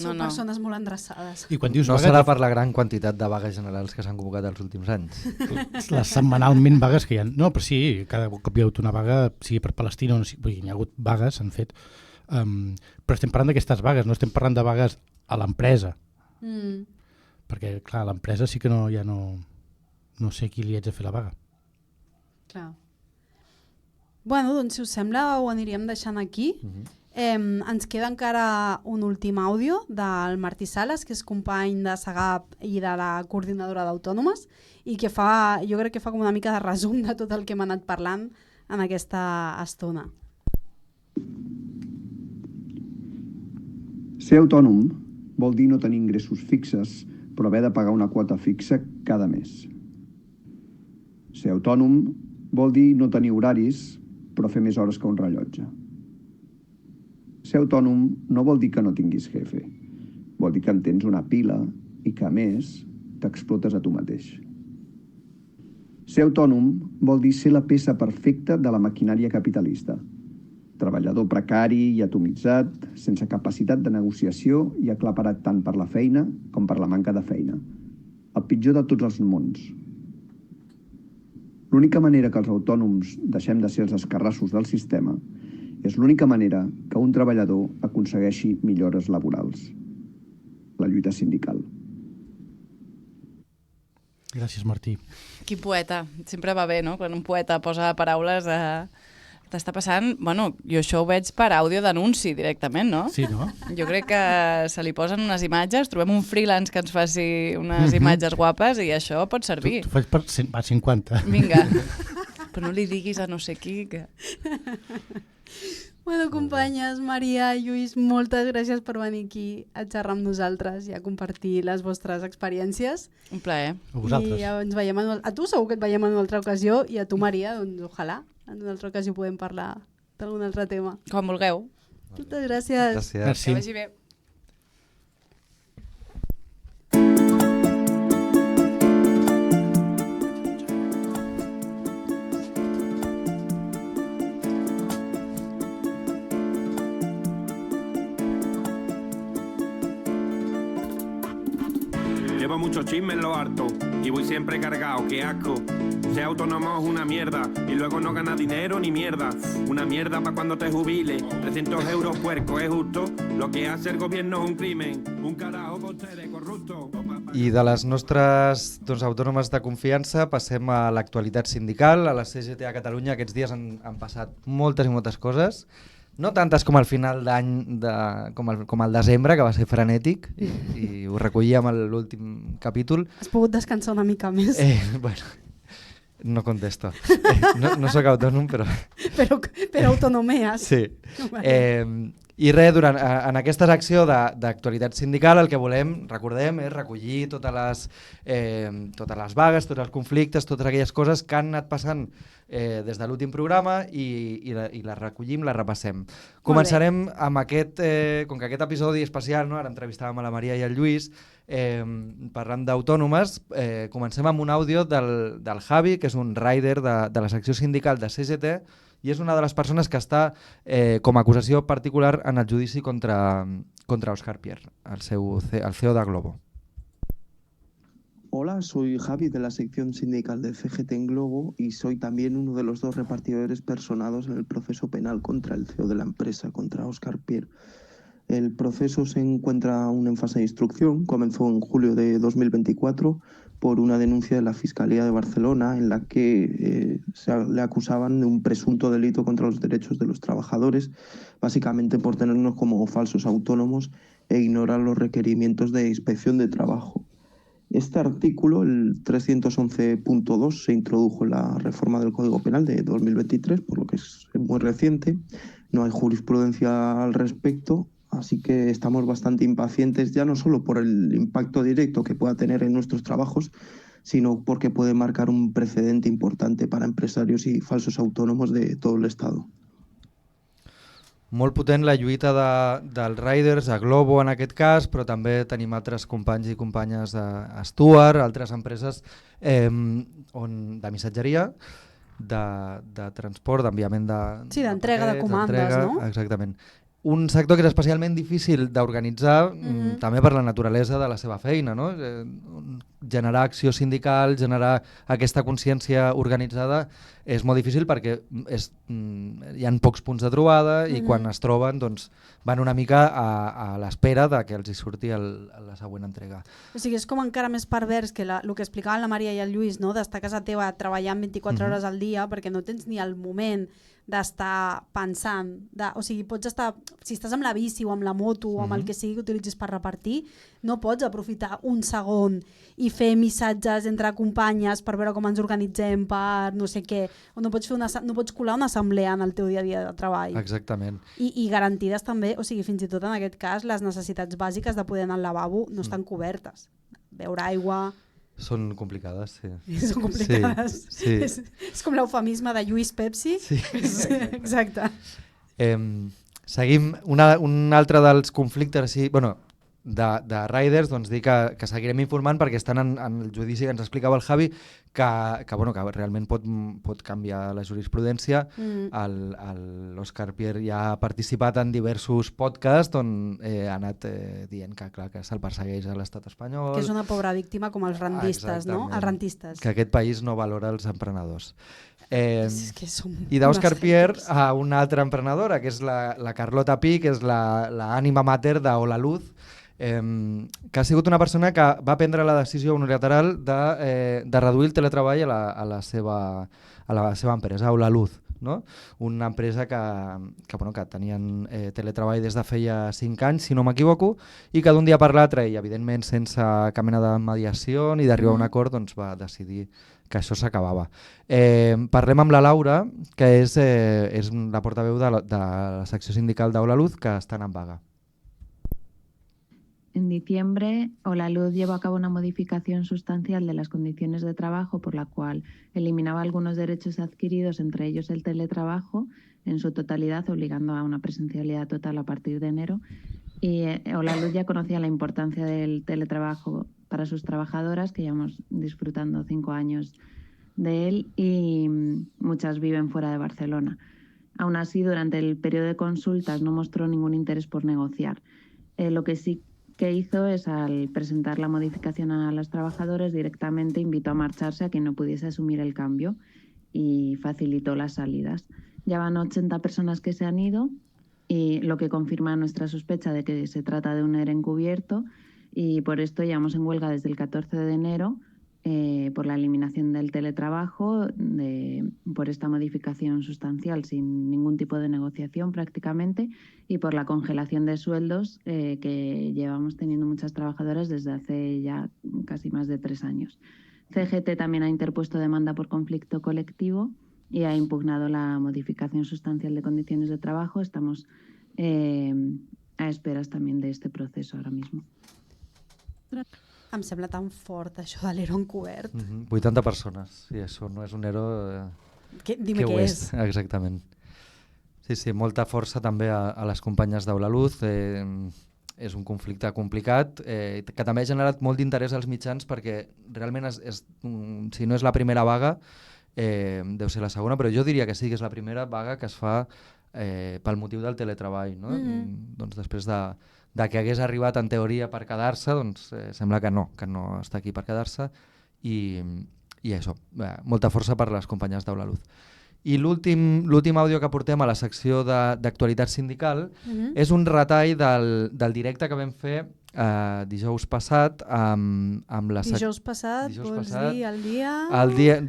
Són persones molt endreçades. I quan dius no vaga, serà per la gran quantitat de vagues generals que s'han convocat els últims anys. Les setmanalment vagues que hi ha. No, però sí, cada cop hi ha hagut una vaga, sigui per Palestina o no, hi ha hagut vagues, s'han fet. Però estem parlant d'aquestes vagues, no estem parlant de vagues a l'empresa. Perquè, clar, a l'empresa sí que no sé qui li haig de fer la vaga. Clar. Bueno, doncs si us sembla ho aniríem deixant aquí Ens queda encara un últim àudio del Martí Sales, que és company de SEGAP i de la coordinadora d'autònomes, i que jo crec que fa com una mica de resum de tot el que hem anat parlant en aquesta estona. Ser autònom vol dir no tenir ingressos fixes, però haver de pagar una quota fixa cada mes. Ser autònom vol dir no tenir horaris, però fer més hores que un rellotge. Ser autònom no vol dir que no tinguis jefe. Vol dir que en tens una pila i que, a més, t'explotes a tu mateix. Ser autònom vol dir ser la peça perfecta de la maquinària capitalista. Treballador precari i atomitzat, sense capacitat de negociació i aclaparat tant per la feina com per la manca de feina. El pitjor de tots els mons. L'única manera que els autònoms deixem de ser els escarrassos del sistema és l'única manera que un treballador aconsegueixi millores laborals. La lluita sindical. Gràcies, Martí. Quin poeta. Sempre va bé, no? Quan un poeta posa paraules t'està passant... Bueno, jo això ho veig per àudio d'anunci directament, no? Sí, no? Jo crec que se li posen unes imatges, trobem un freelance que ens faci unes imatges guapes i això pot servir. Tu faig per 50. Vinga. Però no li diguis a no sé qui que... Bueno, companyes, Maria, Lluís, moltes gràcies per venir aquí a xerrar amb nosaltres i a compartir les vostres experiències. Un plaer. A vosaltres. I ens veiem a tu segur que et veiem en una altra ocasió i a tu, Maria, doncs ojalà en una altra ocasió podem parlar d'algun altre tema. Quan vulgueu. Moltes gràcies. Gràcies. Merci. Que vagi bé. Llevo mucho chisme en lo harto y voy siempre cargado, qué asco. Ser autónomo es una mierda y luego no ganas dinero ni mierda. Una mierda para cuando te jubiles. 300 euros puerco, ¿es justo? Lo que hace el gobierno es un crimen. Un carajo con ustedes, corrupto. I de les nostres autònomes de confiança passem a l'actualitat sindical. A la CGT a Catalunya aquests dies han passat moltes i moltes coses. No tantes com al final d'any, com al desembre, que va ser frenètic, i ho recollíem a l'últim capítol. Has pogut descansar una mica més. Bueno, no contesto. No soc autònom, però... Però autonomees. Sí. I res, en aquesta secció d'actualitat sindical el que volem, recordem, és recollir totes les vagues, tots els conflictes, totes aquelles coses que han anat passant des de l'últim programa i les recollim, les repassem. Començarem amb aquest, com que aquest episodi especial, no? Ara entrevistàvem a la Maria i el Lluís, parlant d'autònomes, comencem amb un àudio del Javi, que és un rider de la secció sindical de CGT, i és una de las persones que està com a acusació particular en el judici contra Óscar Pierre, el CEO de Globo. Hola, soy Javi de la sección sindical de CGT en Globo y soy también uno de los 2 repartidores personados en el proceso penal contra el CEO de la empresa, contra Óscar Pierre. El proceso se encuentra aún en fase de instrucción, comenzó en julio de 2024 por una denuncia de la Fiscalía de Barcelona en la que le acusaban de un presunto delito contra los derechos de los trabajadores, básicamente por tenernos como falsos autónomos e ignorar los requerimientos de inspección de trabajo. Este artículo, el 311.2, se introdujo en la reforma del Código Penal de 2023, por lo que es muy reciente. No hay jurisprudencia al respecto, así que estamos bastante impacientes, ya no solo por el impacto directo que pueda tener en nuestros trabajos, sino porque puede marcar un precedente importante para empresarios y falsos autónomos de todo el Estado. Molt potent la lluita dels riders a Globo en aquest cas, però també tenim altres companys i companyes a Stuart, altres empreses de missatgeria, de transport, d'enviament de... Sí, d'entrega de comandes, no? Exactament. Un sector que és especialment difícil d'organitzar, també per la naturalesa de la seva feina, no? generar acció sindical, generar aquesta consciència organitzada és molt difícil perquè hi ha pocs punts de trobada i quan es troben doncs, van una mica a l'espera de que els hi surti la següent entrega. O sigui, és com encara més pervers que el que explicaven la Maria i el Lluís, no? D'estar a casa teva treballant 24 hores al dia perquè no tens ni el moment d'estar pensant, o sigui, pots estar, si estàs amb la bici o amb la moto o amb el que sigui que utilitzis per repartir, no pots aprofitar un segon i fer missatges entre companyes per veure com ens organitzem per no sé què, o no pots colar una assemblea en el teu dia a dia de treball. Exactament. I garantides també, o sigui, fins i tot en aquest cas, les necessitats bàsiques de poder anar al lavabo no estan cobertes. Beure aigua... Són complicades, sí. Són complicades. Sí. És com l'eufemisme de Lluís Pepsi. Sí. Exacte. Seguim. Un altre dels conflictes de riders, doncs dir que seguirem informant perquè estan en el judici que ens explicava el Javi, que realment pot canviar la jurisprudència. L'Òscar Pierre ja ha participat en diversos podcasts on ha anat dient que se'l persegueix a l'estat espanyol. Que és una pobra víctima com els rendistes, no? Els rentistes. Que aquest país no valora els emprenedors. I d'Òscar Pierre a una altra emprenedora, que és la Carlota Pi, que és l'ànima mater d'Hola Luz, que ha sigut una persona que va prendre la decisió unilateral de reduir el teletreball a la seva empresa, Hola Luz, no? Una empresa que tenien teletreball des de feia 5 anys, si no m'equivoco, i que d'un dia per l'altre, i evidentment sense cap mena de mediació ni d'arribar a un acord, doncs va decidir que això s'acabava. Parlem amb la Laura, que és la portaveu de la secció sindical d'Hola Luz, que estan en vaga. En diciembre, Hola Luz llevó a cabo una modificación sustancial de las condiciones de trabajo por la cual eliminaba algunos derechos adquiridos, entre ellos el teletrabajo, en su totalidad, obligando a una presencialidad total a partir de enero. Y Hola Luz ya conocía la importancia del teletrabajo para sus trabajadoras, que llevamos disfrutando 5 años de él y muchas viven fuera de Barcelona. Aún así, durante el periodo de consultas no mostró ningún interés por negociar. Lo que sí que hizo es, al presentar la modificación a los trabajadores, directamente invitó a marcharse a quien no pudiese asumir el cambio y facilitó las salidas. Ya van 80 personas que se han ido, y lo que confirma nuestra sospecha de que se trata de un ERE encubierto, y por esto llevamos en huelga desde el 14 de enero por la eliminación del teletrabajo, por esta modificación sustancial sin ningún tipo de negociación prácticamente, y por la congelación de sueldos que llevamos teniendo muchas trabajadoras desde hace ya casi más de 3 años. CGT también ha interpuesto demanda por conflicto colectivo y ha impugnado la modificación sustancial de condiciones de trabajo. Estamos a esperas también de este proceso ahora mismo. Em sembla tan fort això de l'ERO encobert. 80 persones, sí, això no és un ERO... Dime què és. Exactament. Sí, molta força també a les companyes d'Hola Luz. És un conflicte complicat que també ha generat molt d'interès als mitjans perquè realment, si no és la primera vaga, deu ser la segona, però jo diria que sí que és la primera vaga que es fa pel motiu del teletreball. No? Doncs després de que hagués arribat en teoria per quedar-se, doncs sembla que no està aquí per quedar-se i això, molta força per les companyes d'Hola Luz. I l'últim àudio que portem a la secció d'actualitat sindical és un retall del directe que vam fer dijous passat amb la... Dijous passat, vols dir el dia...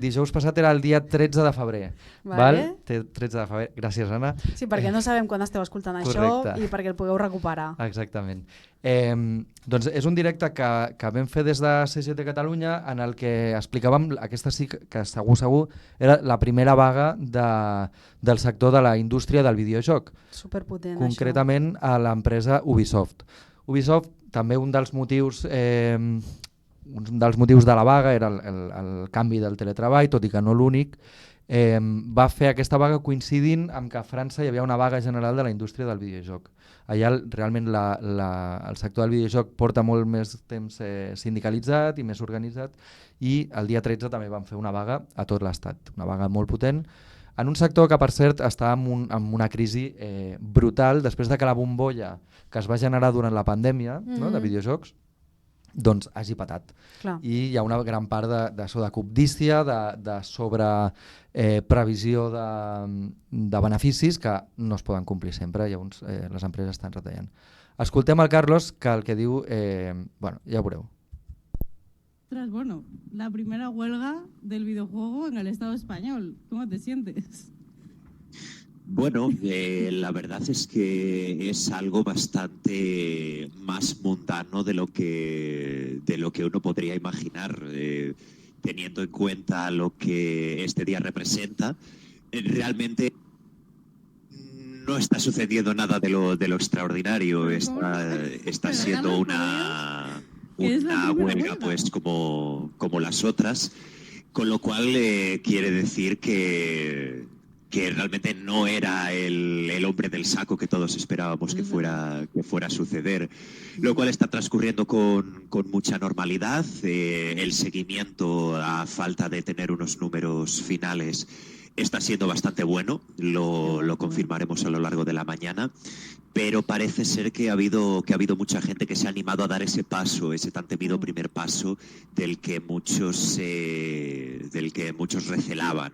Dijous passat era el dia 13 de febrer. Vale. 13 de febrer. Gràcies, Anna. Sí, perquè no sabem quan esteu escoltant això i perquè el pugueu recuperar. Exactament. Doncs és un directe que vam fer des de CGT Catalunya en el que explicàvem, aquesta sí que segur era la primera vaga del sector de la indústria del videojoc. Superpotent, concretament a l'empresa Ubisoft. Ubisoft, també un dels motius de la vaga era el canvi del teletreball, tot i que no l'únic, va fer aquesta vaga coincidint amb que a França hi havia una vaga general de la indústria del videojoc. Allà realment el sector del videojoc porta molt més temps sindicalitzat i més organitzat, i el dia 13 també van fer una vaga a tot l'estat, una vaga molt potent, en un sector que, per cert, està en una crisi brutal després de que la bombolla que es va generar durant la pandèmia de videojocs doncs hagi patat. Clar. I hi ha una gran part de sobrecobdícia, de sobreprevisió de beneficis que no es poden complir sempre, llavors les empreses estan retallant. Escoltem el Carlos, que el que diu, bueno, ja ho veureu. Bueno, la primera huelga del videojuego en el Estado español. ¿Cómo te sientes? Bueno, la verdad es que es algo bastante más mundano de lo que uno podría imaginar, teniendo en cuenta lo que este día representa. Realmente no está sucediendo nada de lo extraordinario. Está siendo una huelga, pues como las otras, con lo cual quiere decir que realmente no era el hombre del saco que todos esperábamos que fuera a suceder, lo cual está transcurriendo con mucha normalidad. El seguimiento, a falta de tener unos números finales, está siendo bastante bueno, lo confirmaremos a lo largo de la mañana, pero parece ser que ha habido mucha gente que se ha animado a dar ese paso, ese tan temido primer paso del que muchos recelaven.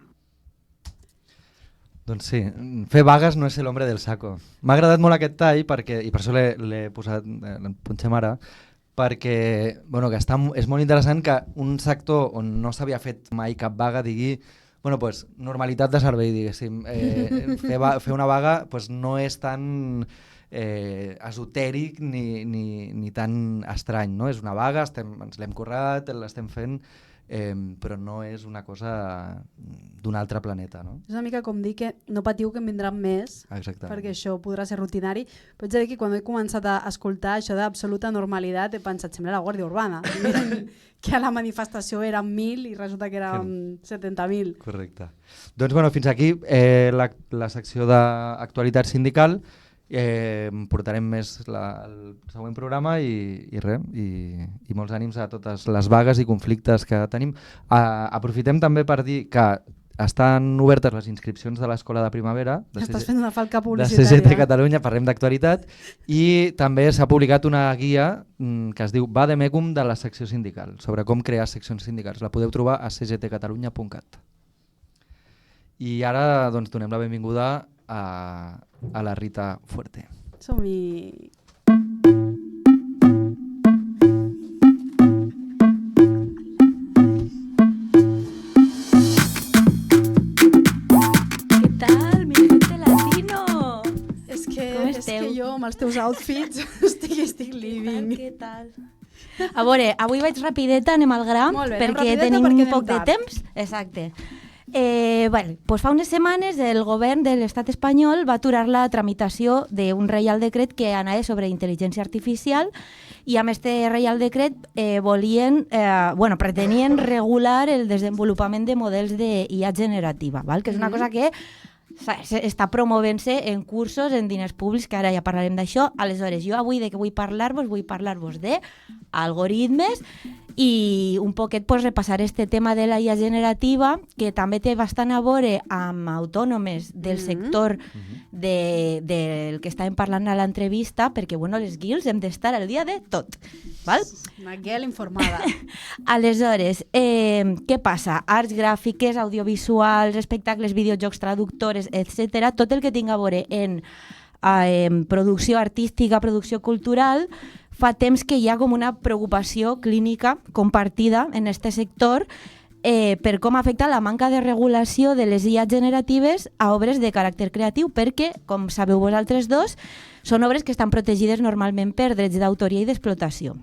Doncs sí, fer vagues no és el hombre del saco. M'ha agradat molt aquest tall, perquè, i per això l'he posat, el punxem ara, perquè bueno, que és molt interessant que un sector on no s'havia fet mai cap vaga digui bueno, pues, normalitat de servei, diguéssim. Fer una vaga pues, no és tan esotèric ni tan estrany. No? És una vaga, ens l'hem currat, l'estem fent, però no és una cosa d'un altre planeta. No? És una mica com dir que no patiu que en vindran més, perquè això podrà ser rutinari. Però ets a dir que quan he començat a escoltar això d'absoluta normalitat he pensat, sembla la Guàrdia Urbana. Que a la manifestació eren 1.000 i resulta que eren 70.000. Correcte. Doncs bueno, fins aquí la secció d'actualitat sindical. Portarem més el següent programa i res, i molts ànims a totes les vagues i conflictes que tenim. Aprofitem també per dir que estan obertes les inscripcions de l'Escola de Primavera de CGT Catalunya, parlem d'actualitat, i també s'ha publicat una guia que es diu Vademecum de la secció sindical, sobre com crear seccions sindicals. La podeu trobar a cgtcatalunya.cat. I ara doncs, donem la benvinguda a la Rita Fuerte. Som-hi! Jo, amb els teus outfits, estic living. Què tal? A veure, avui vaig rapideta, anem al gra, perquè tenim poc de temps. Exacte. Pues fa unes setmanes el govern de l'estat espanyol va aturar la tramitació d'un reial decret que anava sobre intel·ligència artificial, i amb aquest reial decret pretenien regular el desenvolupament de models d'IA generativa, que és una cosa que està promovent-se en cursos, en diners públics, que ara ja parlarem d'això. Aleshores, jo avui de què vull parlar-vos d'algoritmes i un poquet repassar este tema de la IA generativa, que també té bastant a veure amb autònomes del sector del que estàvem parlant a l'entrevista, perquè les guilds hem d'estar al dia de tot. Una guia informada. Aleshores, què passa? Arts gràfiques, audiovisuals, espectacles, videojocs, traductores, etc. Tot el que tinga a veure en producció artística, producció cultural, fa temps que hi ha com una preocupació clínica compartida en aquest sector per com afecta la manca de regulació de les IA generatives a obres de caràcter creatiu, perquè, com sabeu vosaltres dos, són obres que estan protegides normalment per drets d'autoria i d'explotació.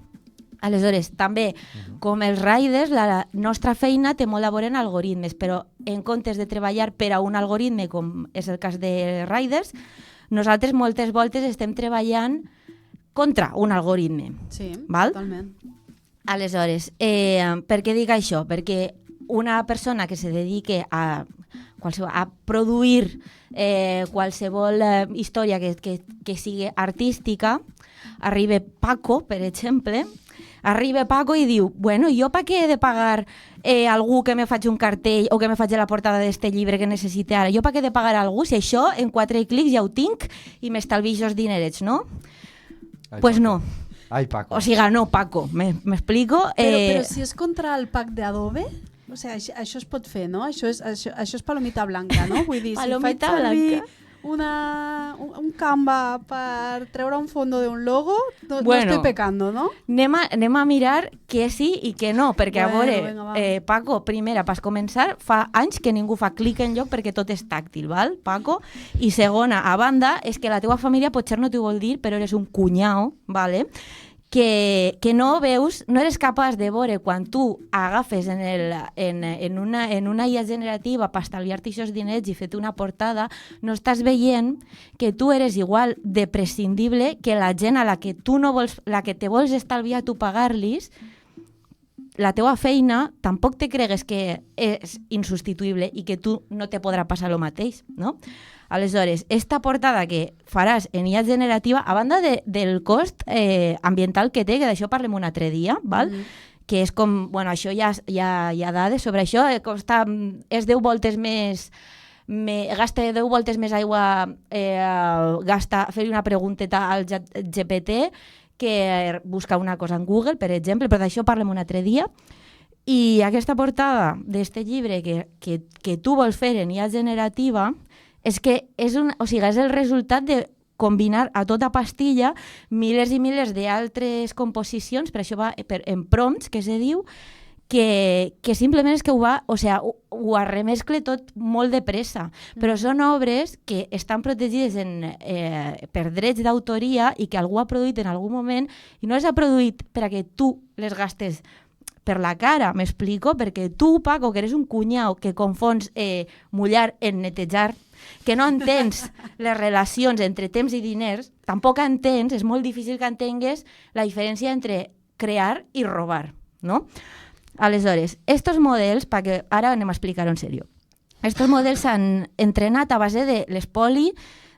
Aleshores, també, com els riders, la nostra feina té molt a veure en algoritmes, però en comptes de treballar per a un algoritme, com és el cas de riders, nosaltres moltes voltes estem treballant contra un algoritme. Sí, totalment. Aleshores, per què dic això? Perquè una persona que se dedique a produir qualsevol història que sigui artística, arriba Paco, per exemple, i diu, jo per què he de pagar algú que me faci un cartell o que me faci la portada d'este llibre que necessite ara? Jo per què he de pagar algú si això en 4 clics ja ho tinc i m'estalvio els dinerets, no? Pues no. Ai, Paco. O sigui, no, Paco, m'explico? Però si és contra el pack d'Adobe, o sigui, això es pot fer, no? Això és palomita blanca, no? Vull dir, si faig servir un Canva per treure un fondo d'un logo, no estoy pecando, no? Anem a mirar que sí i que no, perquè a veure, Paco, primera, per començar, fa anys que ningú fa clic en lloc perquè tot és tàctil, val, Paco? I segona, a banda, és que la teua família potser no t'ho vol dir, però eres un cunyau, vale? Que no veus, no eres capaç de veure quan tu agafes en una IA generativa per estalviar-te aquests diners i fer-te una portada, no estàs veient que tu eres igual de prescindible que la gent a la que tu no vols, la que te vols estalviar tu pagar-los, la teua feina tampoc te cregues que és insubstituïble i que tu no te podrà passar el mateix, no? Aleshores, esta portada que faràs en IA generativa, a banda del cost ambiental que té, que d'això parlem un altre dia, val? Que és com, bueno, això hi ha dades sobre això, costa, és 10 voltes més, gasta 10 voltes més aigua, fer una pregunteta al GPT que buscar una cosa en Google, per exemple, però d'això parlem un altre dia. I aquesta portada d'este llibre que tu vols fer en IA generativa és que és el resultat de combinar a tota pastilla milers i milers d'altres composicions, per això va en prompts, que se diu, que simplement és que ho arremescle tot molt de pressa. Però són obres que estan protegides per drets d'autoria i que algú ha produït en algun moment i no les ha produït per a que tu les gastes per la cara, m'explico? Perquè tu, Paco, que eres un cunyau que confons mullar en netejar, que no entens les relacions entre temps i diners, tampoc entens, és molt difícil que entengues la diferència entre crear i robar, no? Aleshores, estos models, perquè ara anem a explicar-ho en sèrio, estos models s'han entrenat a base de l'espoli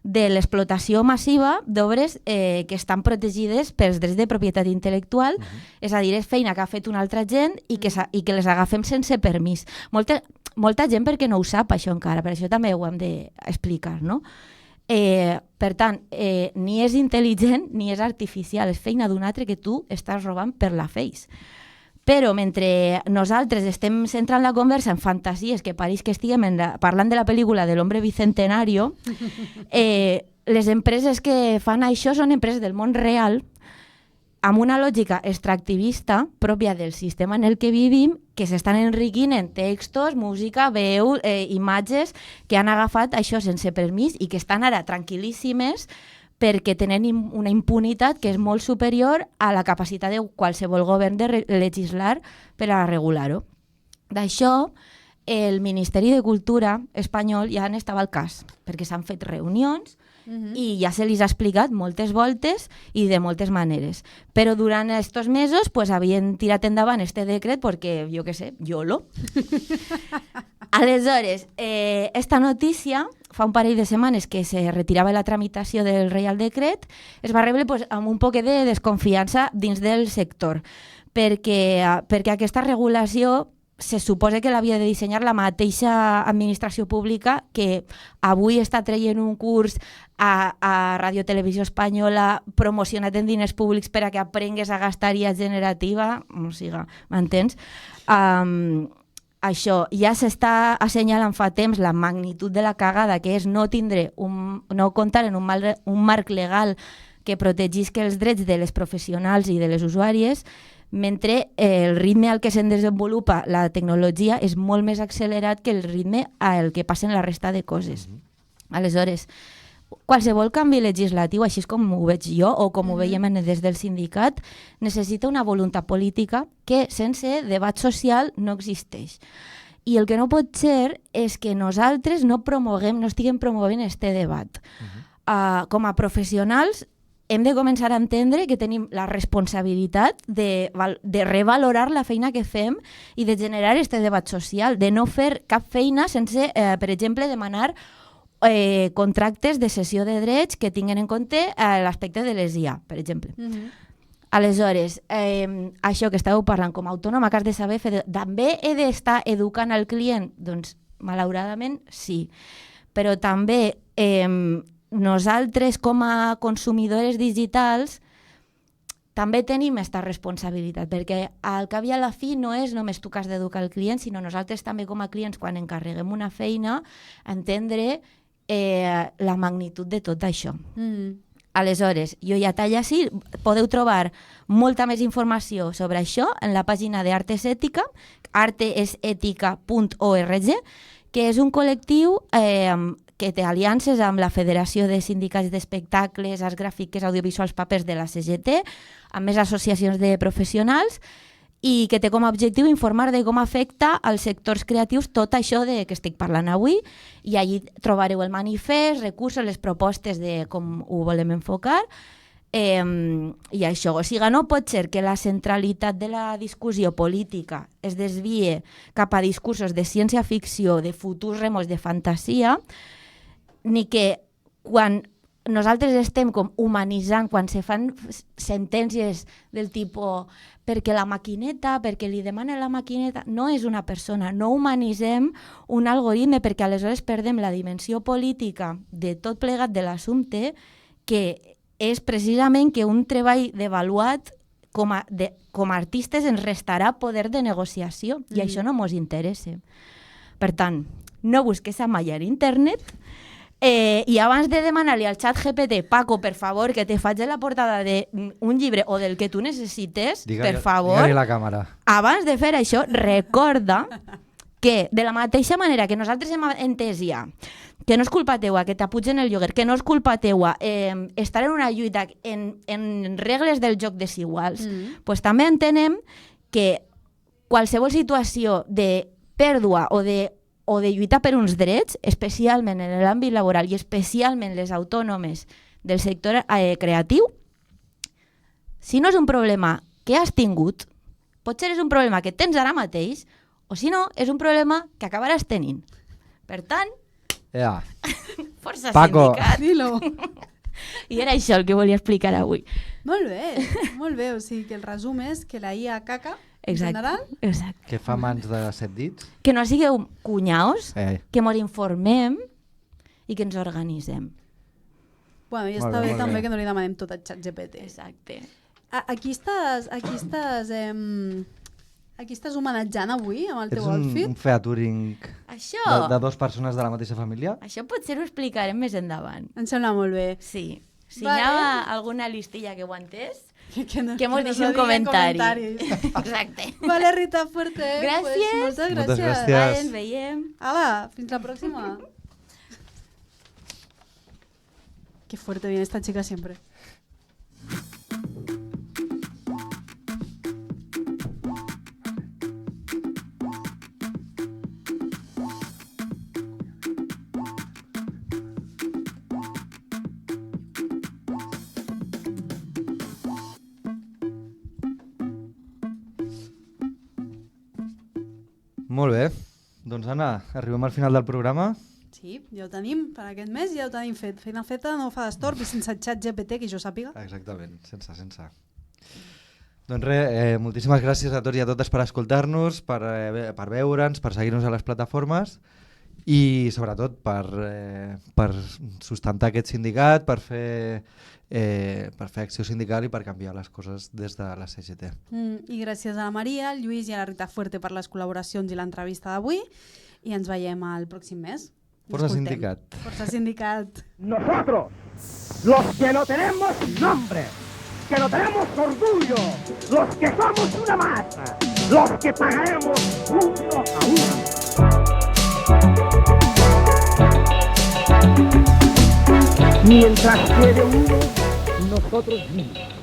de l'explotació massiva d'obres que estan protegides pels drets de propietat intel·lectual, és a dir, és feina que ha fet una altra gent i que les agafem sense permís. Molta gent perquè no ho sap això encara, per això també ho hem d'explicar, no? Per tant, ni és intel·ligent ni és artificial, és feina d'un altre que tu estàs robant per la face. Però mentre nosaltres estem centrant la conversa en fantasies que pareix que estiguem parlant de la pel·lícula de l'hombre bicentenario, les empreses que fan això són empreses del món real amb una lògica extractivista pròpia del sistema en el que vivim, que s'estan enriquint en textos, música, veu, imatges, que han agafat això sense permís i que estan ara tranquil·líssimes perquè tenen una impunitat que és molt superior a la capacitat de qualsevol govern de legislar per a regular-ho. D'això, el Ministeri de Cultura espanyol ja n'estava al cas, perquè s'han fet reunions i ja se li ha explicat moltes voltes i de moltes maneres. Però durant aquests mesos havien tirat endavant este decret perquè, jo què sé, YOLO. Aleshores, esta notícia, fa un parell de setmanes que se retirava la tramitació del Reial Decret, es va rebre amb un poc de desconfiança dins del sector, perquè aquesta regulació se suposa que l'havia de dissenyar la mateixa administració pública que avui està traient un curs a Radio Televisió Espanyola promocionat en diners públics per a que aprengues a gastar IA generativa, o sigui, m'entens? Això ja s'està assenyalant fa temps la magnitud de la cagada que és no comptar en un marc legal que protegisca els drets de les professionals i de les usuàries, mentre el ritme al que se'n desenvolupa la tecnologia és molt més accelerat que el ritme al que passen la resta de coses. Aleshores, qualsevol canvi legislatiu, així és com ho veig jo o com ho veiem des del sindicat, necessita una voluntat política que sense debat social no existeix. I el que no pot ser és que nosaltres no estiguem promovent este debat. Com a professionals hem de començar a entendre que tenim la responsabilitat de revalorar la feina que fem i de generar este debat social, de no fer cap feina sense, per exemple, demanar contractes de cessió de drets que tinguin en compte l'aspecte de les IA, per exemple. Aleshores, això que estàveu parlant com a autònom, que has de saber fer, també he d'estar educant al client? Doncs, malauradament, sí. Però també nosaltres com a consumidores digitals també tenim aquesta responsabilitat, perquè al cap i a la fi no és només tu que has d'educar el client, sinó nosaltres també com a clients, quan encarreguem una feina, entendre la magnitud de tot això. Aleshores, jo ja talla així, podeu trobar molta més informació sobre això en la pàgina d'Artes Ètica, artesetica.org, que és un col·lectiu que té aliances amb la Federació de Sindicats d'Espectacles, Arts Gràfiques, Audiovisuals, Papers de la CGT, amb més associacions de professionals, i que té com a objectiu informar de com afecta als sectors creatius tot això de que estic parlant avui, i allí trobareu el manifest, recursos, les propostes de com ho volem enfocar, i això. O sigui, no pot ser que la centralitat de la discussió política es desvie cap a discursos de ciència-ficció, de futurs remots, de fantasia, ni que quan nosaltres estem com humanitzant, quan se fan sentències del tipus perquè la maquineta, perquè li demana la maquineta, no és una persona, no humanitzem un algoritme, perquè aleshores perdem la dimensió política de tot plegat de l'assumpte, que és precisament que un treball d'avaluat com a artistes ens restarà poder de negociació, i això no ens interessa. Per tant, no busquis a mai a internet, i abans de demanar-li al xat GPT, Paco, per favor, que te faig la portada d'un llibre o del que tu necessites, per favor, digue-li la càmera. Abans de fer això, recorda que de la mateixa manera que nosaltres hem entès ja que no és culpa teua que t'apugen el lloguer, que no és culpa teua estar en una lluita en regles del joc desiguals, pues també entenem que qualsevol situació de pèrdua o de lluitar per uns drets, especialment en l'àmbit laboral i especialment les autònomes del sector creatiu, si no és un problema que has tingut, potser és un problema que tens ara mateix, o si no, és un problema que acabaràs tenint. Per tant, força Paco. sindicat. Dilo. I era això el que volia explicar avui. Molt bé. O sigui que el resum és que la IA caca, en general, Exacte. Que fa mans de 7 dits. Que no sigueu cunyaos, que ens informem i que ens organitzem. Bueno, i està bé també que no li demanem tot a ChatGPT. Exacte. Aquí estàs homenatjant avui amb el teu outfit? Ets un featuring de dues persones de la mateixa família? Això potser ho explicarem més endavant. Em sembla molt bé. Sí. Si hi ha alguna listilla que ho ha entès, que mos deixi un digui en comentari. comentaris. Exacte. Vale, Rita Fuerte. Gràcies. Pues moltes Moltes gràcies. gràcies. Vale, ens veiem. Hala, fins la próxima. Qué fuerte viene esta chica siempre. Molt bé. Doncs Anna, arribem al final del programa. Sí, ja ho tenim per aquest mes, ja ho tenim fet. Feina feta no fa d'estorb i sense xat GPT, que jo sàpiga. Exactament, sense. Doncs res, moltíssimes gràcies a tots i a totes per escoltar-nos, per veure'ns, per seguir-nos a les plataformes i sobretot per sustentar aquest sindicat, per fer acció sindical i per canviar les coses des de la CGT. I gràcies a la Maria, al Lluís i a la Rita Fuerte per les col·laboracions i l'entrevista d'avui i ens veiem el pròxim mes. Força sindicat. Força sindicat. Nosotros, los que no tenemos nombre, que no tenemos orgullo, los que somos una masa, los que pagaremos uno a uno. Mientras quede uno, nosotros vivos.